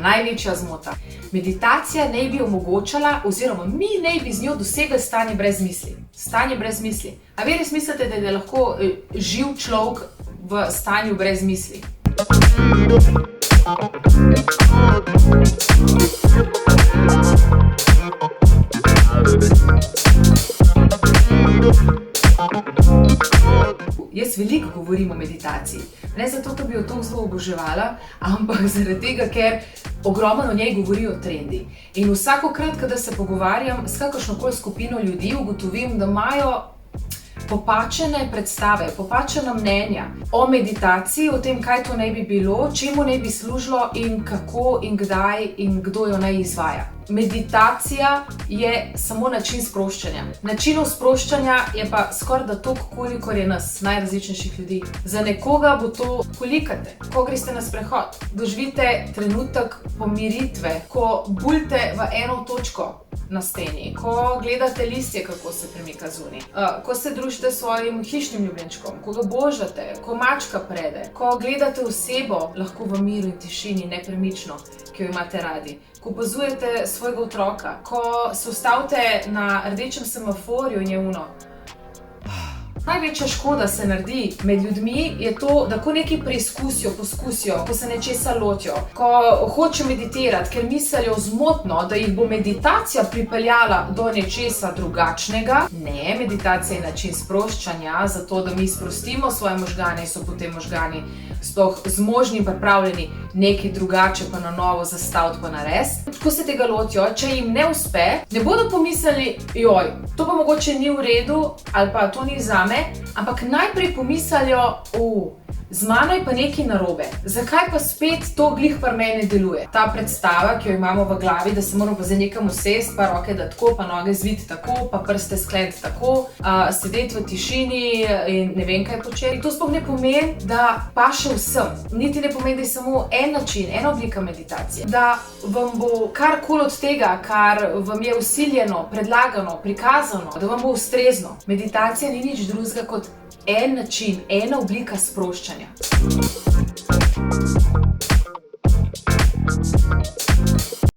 Največja zmota. Meditacija naj bi omogočala, oziroma mi naj bi z njo dosegli stanje brez misli. Stanje brez misli. A vi res mislite, da je lahko živ človek v stanju brez misli? Jaz veliko govorim o meditaciji. Ne zato, ker bi jo toliko zelo oboževala, ampak zaradi tega, ker ogromno o njej govorijo trendi. In vsakokrat, kadar se pogovarjam s kakršnokoli skupino ljudi, ugotovim, da imajo popačene predstave, popačena mnenja o meditaciji, o tem, kaj to naj bi bilo, čemu naj bi služilo in kako in kdaj in kdo jo naj izvaja. Meditacija je samo način sproščanja. Načinov sproščanja je pa skoraj da toliko, kolikor je nas, najrazličnejših ljudi. Za nekoga bo to, ko likate, ko greste na sprehod, doživite trenutek pomiritve, ko buljite v eno točko na steni, ko gledate listje, kako se premika zunaj, ko se družite s svojim hišnim ljubljenčkom, ko ga božate, ko mačka prede, ko gledate osebo, lahko v miru in tišini, nepremično, ki jo imate radi, ko opazujete svojega otroka, ko se ustavite na rdečem semaforju in je ono. Največja škoda se naredi med ljudmi je to, da ko nekaj preizkusijo, poskusijo, ko se nečesa lotijo, ko hočejo meditirati, ker mislijo zmotno, da jih bo meditacija pripeljala do nečesa drugačnega. Ne, meditacija je način sproščanja, zato da mi sprostimo svoje možgane in so potem možgani sploh zmožni in pripravljeni nekaj drugače pa na novo zastaviti pa narediti. Ko se tega lotijo, če jim ne uspe, ne bodo pomislili, joj, to pa mogoče ni v redu ali pa to ni zame, ampak najprej pomislijo, z mano je pa nekaj narobe. Zakaj pa spet to glih pri meni deluje? Ta predstava, ki jo imamo v glavi, da se moramo pa zdaj nekam usesti, pa roke dati tako, pa noge zviti tako, pa prste skleniti tako, sedeti v tišini in ne vem kaj početi. To sploh ne pomeni, da paše vsem. Niti ne pomeni, da je samo en način, ena oblika meditacije. Da vam bo karkoli od tega, kar vam je vsiljeno, predlagano, prikazano, da vam bo ustrezno. Meditacija ni nič drugega kot en način, ena oblika sproščanja.